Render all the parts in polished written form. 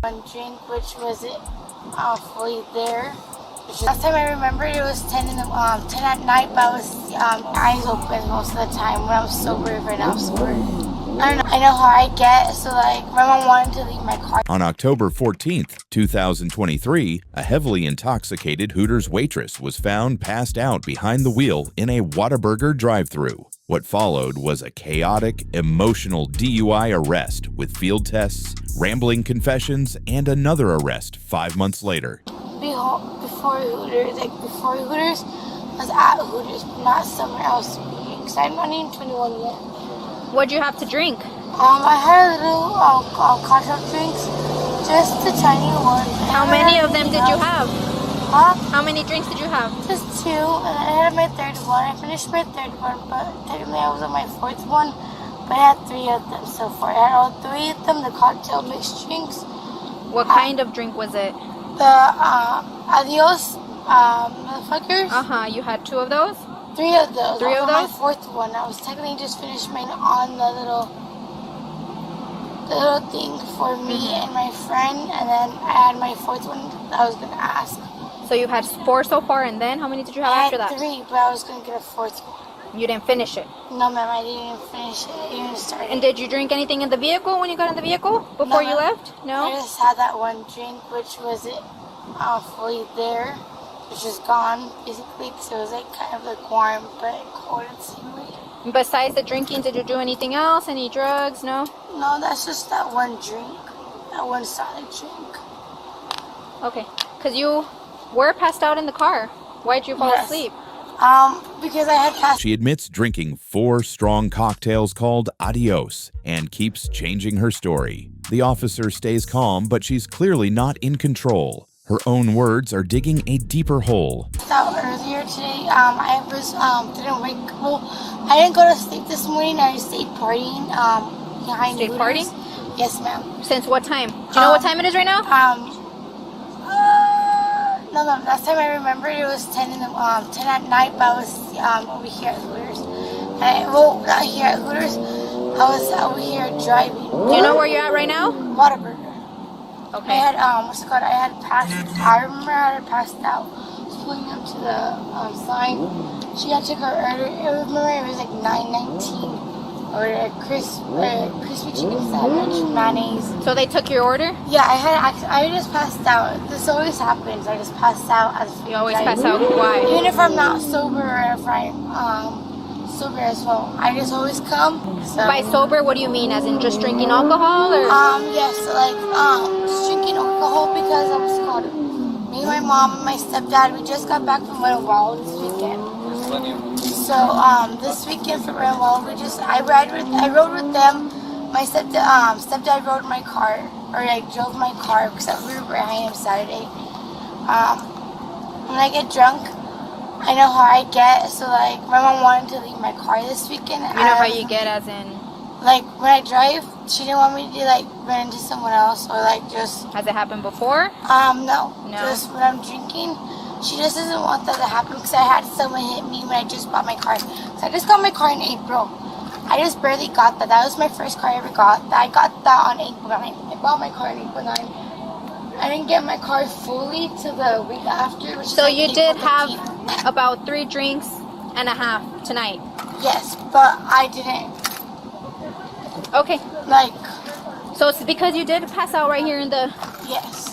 One drink, which was it fully there. Last time I remembered, it was 10 at night, but I was eyes open most of the time when I was sober. Right now, I'm sober. I don't know. I know how I get, so like my mom wanted to leave my car. On October 14th, 2023, a heavily intoxicated Hooters waitress was found passed out behind the wheel in a Whataburger drive-thru. What followed was a chaotic, emotional DUI arrest with field tests, rambling confessions, and another arrest 5 months later. Before Hooters, I was at Hooters, but not somewhere else because I'm not even 21 yet. What'd you have to drink? I had a little cocktail drinks, just the tiny one. How many of them did you have? Huh? How many drinks did you have? Just 2, and I had my third one. I finished my third one, but technically I was on my fourth one, but I had 3 of them so far. I had all 3 of them, the cocktail mixed drinks. What kind of drink was it? The Adios motherfuckers. You had 2 of those? 3 of those. 3 of those? My fourth one. I was technically just finished mine on the little thing for me and my friend, and then I had my fourth one that I was gonna ask. So you had 4 so far, and then how many did you have after that? I had 3, but I was gonna get a fourth one. You didn't finish it? No, ma'am, I didn't even finish it. I didn't even start it. And did you drink anything in the vehicle when you got in the vehicle before you left? No? I just had that one drink, which was it fully there, which is gone, basically, because it was like kind of like warm, but cold at the same way. Besides the drinking, did you do anything else? Any drugs? No? No, that's just that one drink. That one solid drink. Okay. Because you were passed out in the car. Why'd you fall asleep? Because I had passed. She admits drinking 4 strong cocktails called Adios and keeps changing her story. The officer stays calm, but she's clearly not in control. Her own words are digging a deeper hole. Earlier today, I was didn't wake. Well, I didn't go to sleep this morning. I stayed partying behind. Stayed Hooters. partying? Yes, ma'am. Since what time? Do you know what time it is right now? No, ma'am. Last time I remembered, it was 10 at night, but I was over here at Hooters. Not here at Hooters. I was over here driving. Do you know where you're at right now? Whataburger. Okay. I had what's it called? I remember I had passed out. Pulling up to the sign. She had took her order. It was like $9.19. Ordered a crispy chicken sandwich, mayonnaise. So they took your order? Yeah, I just passed out. This always happens. I just pass out as you always pass out. Why? Even if I'm not sober or if I'm sober as well, I just always come. So. By sober, what do you mean? As in just drinking alcohol, or? Yes, like just drinking alcohol because I was called. Me, my mom, and my stepdad, we just got back from Red Wild this weekend. So this weekend from Red Wild, I rode with them. My stepdad rode my car, or I drove my car because we were behind him Saturday. When I get drunk, I know how I get. So like my mom wanted to leave my car this weekend. You know how you get, as in? Like when I drive, she didn't want me to like run into someone else or like just. Has it happened before? No. Just when I'm drinking, she just doesn't want that to happen because I had someone hit me when I just bought my car. So I just got my car in April. I just barely got that. That was my first car I ever got. I got that on April 9th. I bought my car on April 9th. I didn't get my car fully till the week after. So you did have about 3 drinks and a half tonight? Yes, but I didn't. Okay. Like. So it's because you did pass out right here in the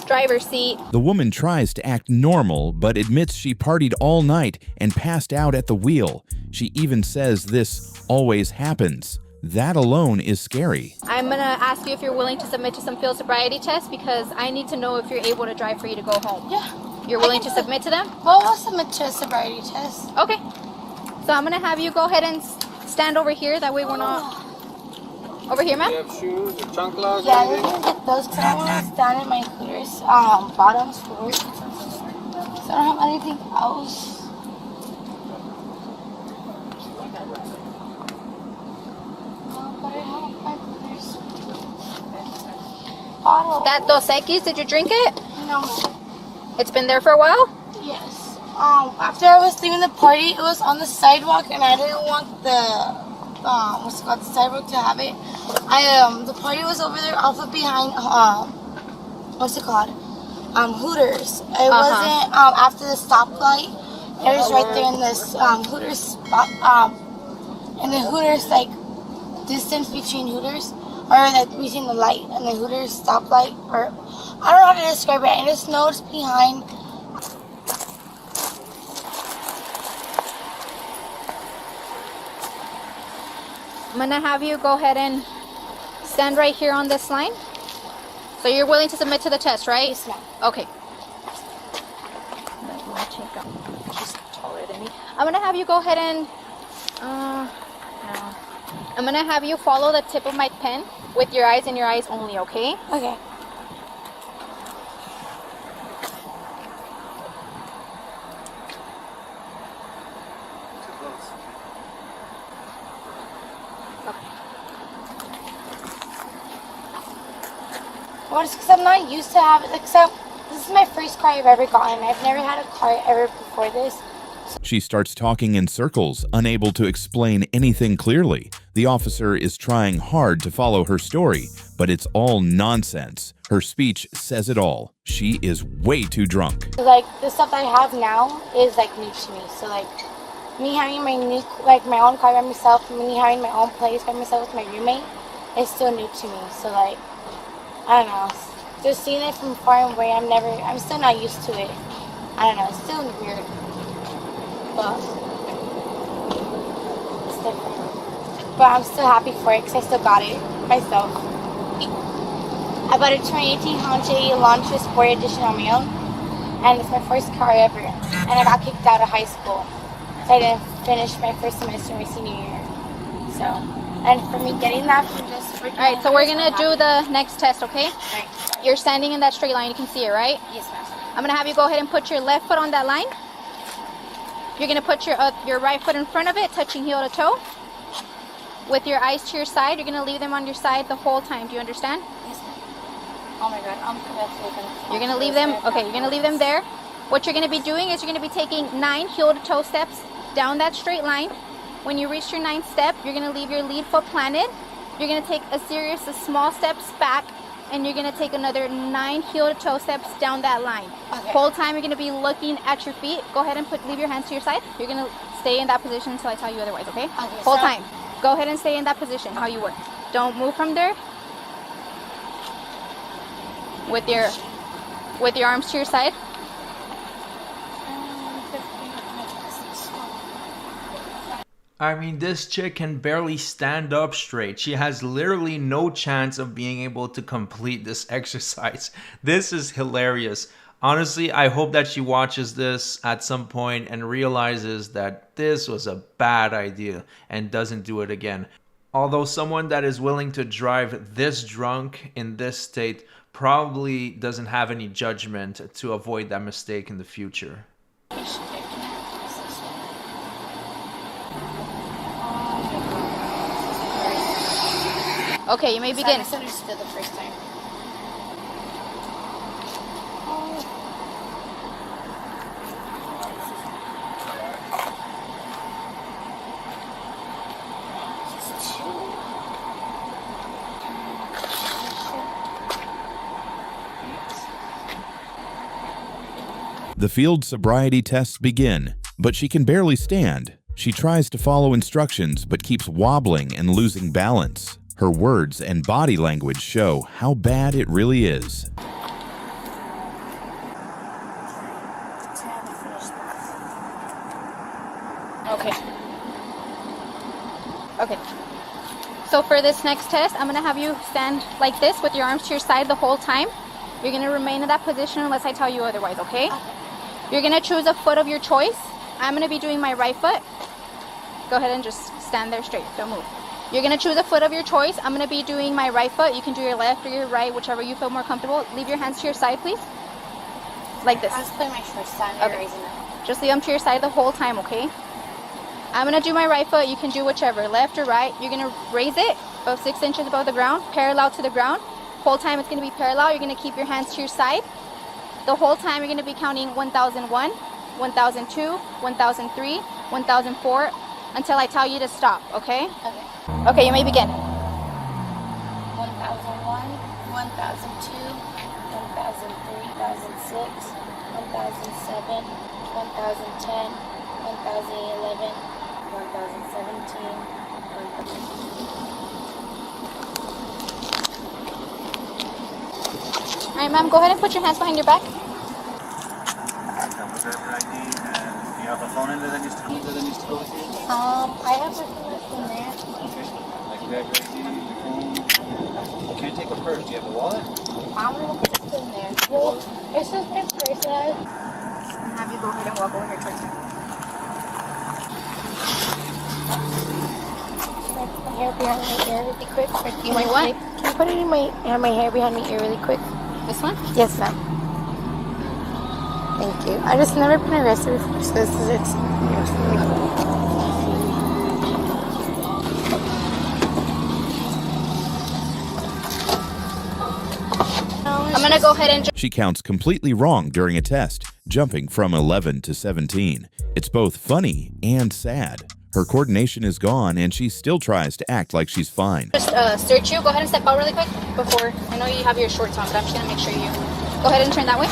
driver's seat. The woman tries to act normal, but admits she partied all night and passed out at the wheel. She even says this always happens. That alone is scary. I'm going to ask you if you're willing to submit to some field sobriety tests because I need to know if you're able to drive for you to go home. Yeah. You're willing to submit to them? Well, I'll submit to a sobriety test. Okay. So I'm going to have you go ahead and stand over here. That way we're not... Over here, ma'am? You have shoes or chanclas? Yeah, I'm going to get those because I want to stand in my Hooters bottoms for work. So I don't have anything else. But I have my Hooters bottle. That Dos Equis, did you drink it? No. It's been there for a while? Yes. After I was leaving the party, it was on the sidewalk and I didn't want the what's it called, the sidewalk to have it. The party was over there off of behind what's it called? Hooters. It wasn't after the stoplight. It was right there in this Hooters spot. And the Hooters, like, distance between Hooters, or like between the light and the Hooters stoplight, or I don't know how to describe it. I just know it's behind. I'm gonna have you go ahead and stand right here on this line. So you're willing to submit to the test, right? Yes, ma'am. Okay. She's taller than me. I'm gonna have you go ahead and no. I'm gonna have you follow the tip of my pen with your eyes and your eyes only, okay? Okay. Well, it's because I'm not used to having, except this is my first car I've ever gotten. I've never had a car ever before this. She starts talking in circles, unable to explain anything clearly. The officer is trying hard to follow her story, but it's all nonsense. Her speech says it all. She is way too drunk. Like, the stuff that I have now is, like, new to me. So, like, me having my new, like, my own car by myself, me having my own place by myself with my roommate is still new to me. So, like, I don't know. Just seeing it from far away, I'm still not used to it. I don't know. It's still weird. But it's different. But I'm still happy for it because I still got it myself. I bought a 2018 Honda Elantra Sport Edition on my own. And it's my first car ever. And I got kicked out of high school. So I didn't finish my first semester my senior year. So, and for me getting that from just... Alright, so we're gonna do the next test, okay? Right. You're standing in that straight line, you can see it, right? Yes, ma'am. I'm gonna have you go ahead and put your left foot on that line. You're gonna put your right foot in front of it, touching heel to toe. With your eyes to your side, you're gonna leave them on your side the whole time. Do you understand? Yes, ma'am. Oh my God, You're gonna leave them, okay, you're gonna leave them there. What you're gonna be doing is you're gonna be taking 9 heel to toe steps down that straight line. When you reach your 9th step, you're gonna leave your lead foot planted. You're gonna take a series of small steps back, and you're gonna take another 9 heel to toe steps down that line. Okay. Whole time you're gonna be looking at your feet. Go ahead and leave your hands to your side. You're gonna stay in that position until I tell you otherwise, okay? Whole time. Go ahead and stay in that position, how you were. Don't move from there. With your arms to your side. I mean, this chick can barely stand up straight. She has literally no chance of being able to complete this exercise. This is hilarious. Honestly, I hope that she watches this at some point and realizes that this was a bad idea and doesn't do it again. Although someone that is willing to drive this drunk in this state probably doesn't have any judgment to avoid that mistake in the future. Okay, you may begin. I misunderstood the first time. The field sobriety tests begin, but she can barely stand. She tries to follow instructions but keeps wobbling and losing balance. Her words and body language show how bad it really is. Okay. So for this next test, I'm gonna have you stand like this with your arms to your side the whole time. You're gonna remain in that position unless I tell you otherwise, okay? You're gonna choose a foot of your choice. I'm gonna be doing my right foot. Go ahead and just stand there straight, don't move. You're gonna choose a foot of your choice. I'm gonna be doing my right foot. You can do your left or your right, whichever you feel more comfortable. Leave your hands to your side, please. Like this. I was putting my shorts down. Okay. Just leave them to your side the whole time, okay? I'm gonna do my right foot. You can do whichever, left or right. You're gonna raise it about 6 inches above the ground, parallel to the ground. Whole time it's gonna be parallel. You're gonna keep your hands to your side. The whole time you're gonna be counting 1001, 1002, 1003, 1004 until I tell you to stop, okay? Okay. Okay, you may begin. 1001, 1002, 1007, 1010, 1011, 1017, 1000. All right, ma'am, go ahead and put your hands behind your back. Driver ID, and do you have a phone number that needs to go with you? I have a list in there. Okay. Like you have your ID, your phone. You can't take a purse. Do you have a wallet? I'm gonna put it in there. Well, it's just my purse that And have you go ahead and walk over here towards me. I put my hair behind my ear really quick. You want what? Can you put it in my hair behind my ear really quick? This one? Yes, ma'am. Thank you. I just never been arrested before, so this is it's news for me. I'm gonna go ahead and She counts completely wrong during a test, jumping from 11 to 17. It's both funny and sad. Her coordination is gone, and she still tries to act like she's fine. just search you. Go ahead and step out really quick before. I know you have your shorts on, but I'm just gonna make sure you go ahead and turn that way.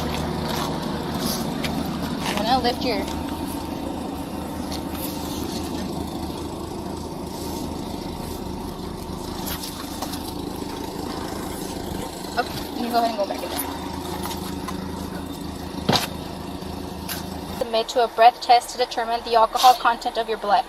I'm gonna lift your. Okay, you can go ahead and go back in there. Submit to a breath test to determine the alcohol content of your blood.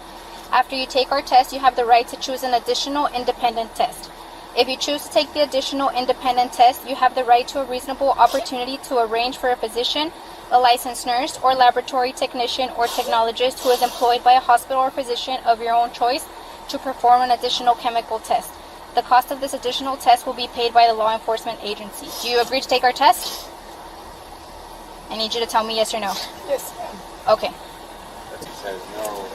After you take our test, you have the right to choose an additional independent test. If you choose to take the additional independent test, you have the right to a reasonable opportunity to arrange for a physician, a licensed nurse, or laboratory technician or technologist who is employed by a hospital or physician of your own choice to perform an additional chemical test. The cost of this additional test will be paid by the law enforcement agency. Do you agree to take our test? I need you to tell me yes or no. Yes, ma'am. Okay. It says no.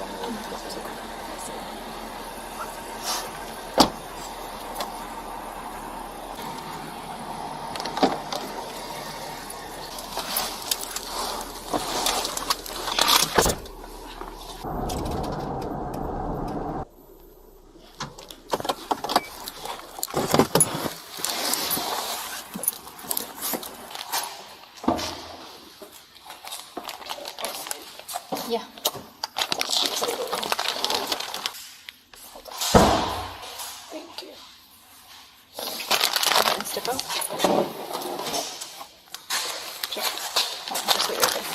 Yeah. Thank you. Go ahead and step out. Sure. Just wait right there.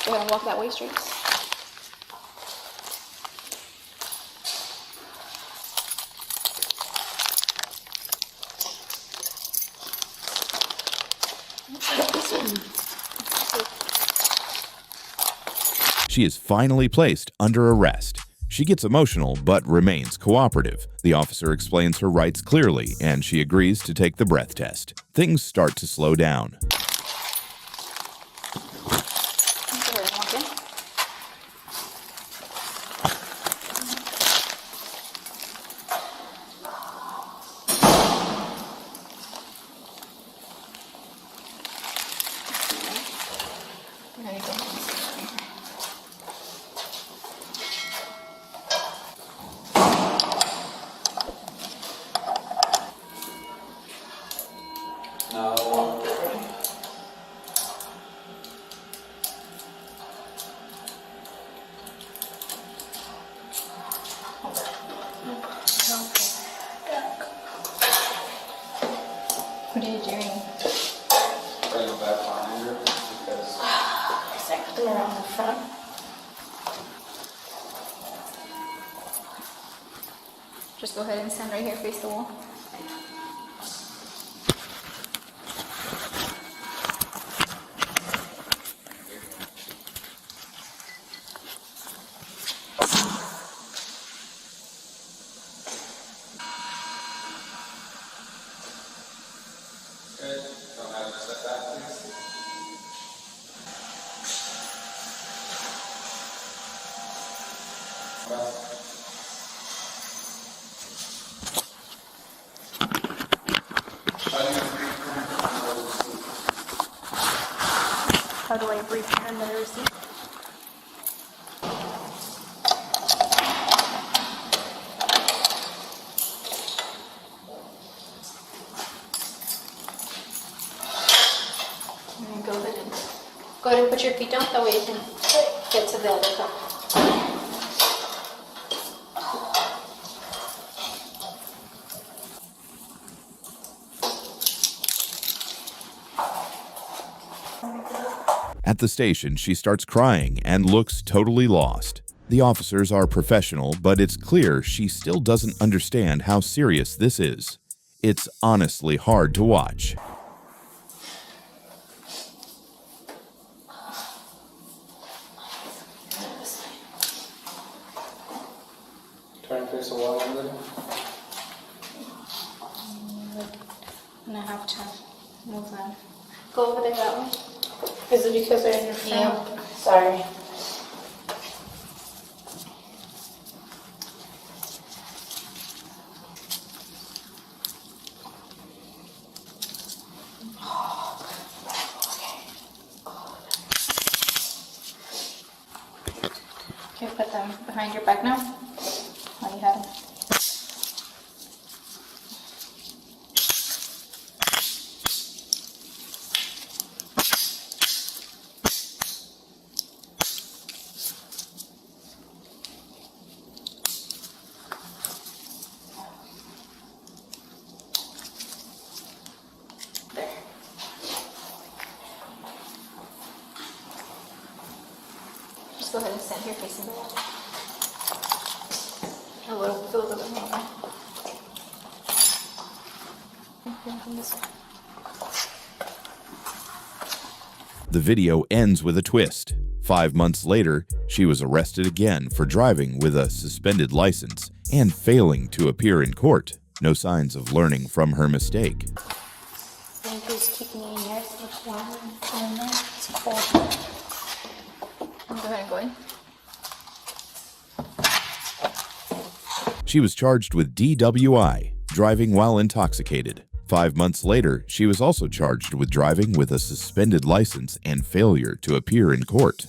Go ahead and walk that way straight. She is finally placed under arrest. She gets emotional but remains cooperative. The officer explains her rights clearly, and she agrees to take the breath test. Things start to slow down. Go ahead and walk in. There you go. What are you doing? Bring it back behind her because I got them around the front. Just go ahead and stand right here, face the wall. don't have to step back, please. How do I return the receipt? Go ahead and put your feet down, that way you can get to the other cup. At the station, she starts crying and looks totally lost. The officers are professional, but it's clear she still doesn't understand how serious this is. It's honestly hard to watch. Try and face the wall a little. I'm gonna have to move on. Go over there that way. Is it because they're in your front? Yeah. Sorry. Okay, put them behind your back now. While you have them. There. Just go ahead and stand here facing the wall. A little bit more. From this way. The video ends with a twist. 5 months later, she was arrested again for driving with a suspended license and failing to appear in court. No signs of learning from her mistake. Thank you. Just keep me in here. It's warm in there. It's cold. Go ahead and go in. She was charged with DUI, driving while intoxicated. 5 months later, she was also charged with driving with a suspended license and failure to appear in court.